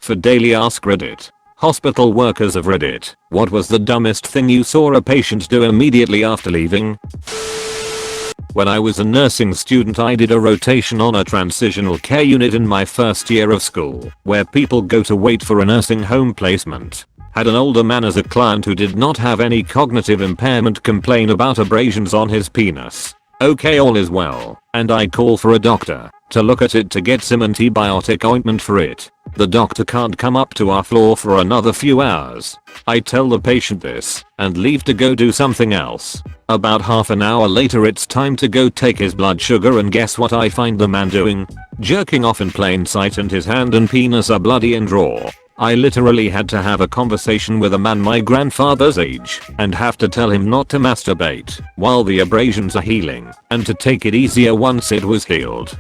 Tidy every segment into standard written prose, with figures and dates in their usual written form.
For daily ask Reddit. Hospital workers of Reddit, what was the dumbest thing you saw a patient do immediately after leaving? When I was a nursing student I did a rotation on a transitional care unit in my first year of school, where people go to wait for a nursing home placement. Had an older man as a client who did not have any cognitive impairment complain about abrasions on his penis. Okay, all is well, and I call for a doctor to look at it to get some antibiotic ointment for it. The doctor can't come up to our floor for another few hours. I tell the patient this and leave to go do something else. About half an hour later it's time to go take his blood sugar, and guess what I find the man doing? Jerking off in plain sight, and his hand and penis are bloody and raw. I literally had to have a conversation with a man my grandfather's age and have to tell him not to masturbate while the abrasions are healing and to take it easier once it was healed.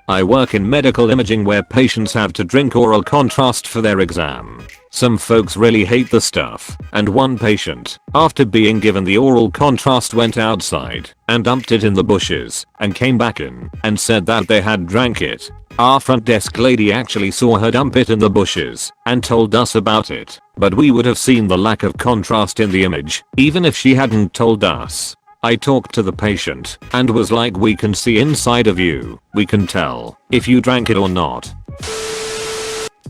I work in medical imaging where patients have to drink oral contrast for their exam. Some folks really hate the stuff, and one patient, after being given the oral contrast, went outside and dumped it in the bushes and came back in and said that they had drank it. Our front desk lady actually saw her dump it in the bushes and told us about it, but we would have seen the lack of contrast in the image even if she hadn't told us. I talked to the patient and was like, we can see inside of you, we can tell if you drank it or not.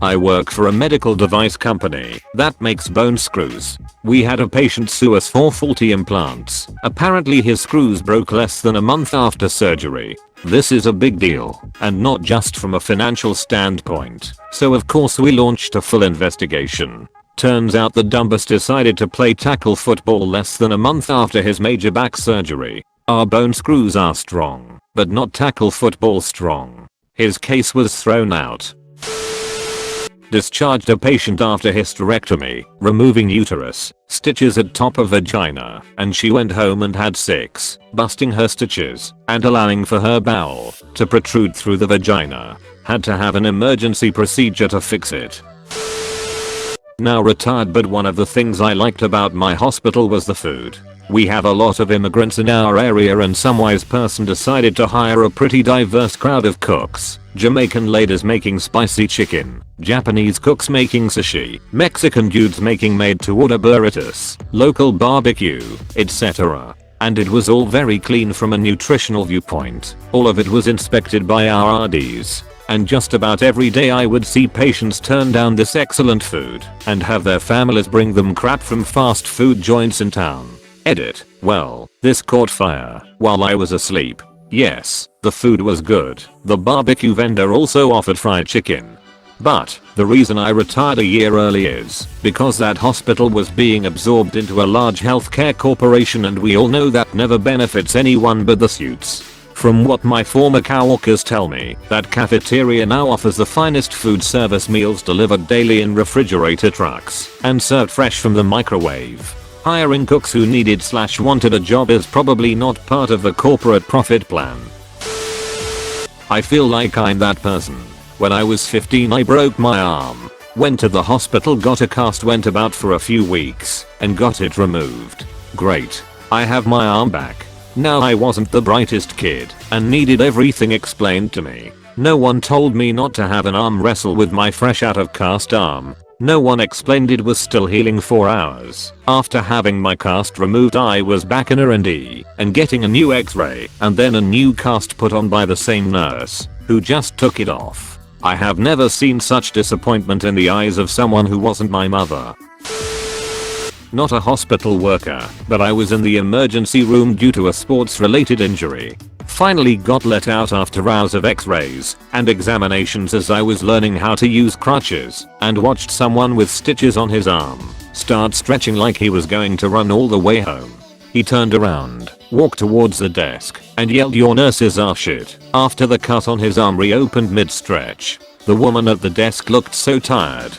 I work for a medical device company that makes bone screws. We had a patient sue us for faulty implants. Apparently his screws broke less than a month after surgery. This is a big deal, and not just from a financial standpoint, so of course we launched a full investigation. Turns out the dumbass decided to play tackle football less than a month after his major back surgery. Our bone screws are strong, but not tackle football strong. His case was thrown out. Discharged a patient after hysterectomy, removing uterus, stitches at top of vagina, and she went home and had 6, busting her stitches and allowing for her bowel to protrude through the vagina. Had to have an emergency procedure to fix it. Now retired, but one of the things I liked about my hospital was the food. We have a lot of immigrants in our area, and some wise person decided to hire a pretty diverse crowd of cooks. Jamaican ladies making spicy chicken, Japanese cooks making sushi, Mexican dudes making made-to-order burritos, local barbecue, etc. And it was all very clean from a nutritional viewpoint. All of it was inspected by our RDs. And just about every day I would see patients turn down this excellent food and have their families bring them crap from fast food joints in town. Edit. Well, this caught fire while I was asleep. Yes, the food was good. The barbecue vendor also offered fried chicken. But the reason I retired a year early is because that hospital was being absorbed into a large healthcare corporation, and we all know that never benefits anyone but the suits. From what my former coworkers tell me, that cafeteria now offers the finest food service meals delivered daily in refrigerator trucks and served fresh from the microwave. Hiring cooks who needed/wanted a job is probably not part of the corporate profit plan. I feel like I'm that person. When I was 15 I broke my arm. Went to the hospital, got a cast, went about for a few weeks and got it removed. Great. I have my arm back. Now I wasn't the brightest kid and needed everything explained to me. No one told me not to have an arm wrestle with my fresh out of cast arm. No one explained it was still healing 4 hours. After having my cast removed I was back in R&D and getting a new x-ray and then a new cast put on by the same nurse who just took it off. I have never seen such disappointment in the eyes of someone who wasn't my mother. Not a hospital worker, but I was in the emergency room due to a sports related injury. Finally got let out after hours of x-rays and examinations as I was learning how to use crutches and watched someone with stitches on his arm start stretching like he was going to run all the way home. He turned around, walked towards the desk and yelled, "Your nurses are shit," after the cut on his arm reopened mid-stretch. The woman at the desk looked so tired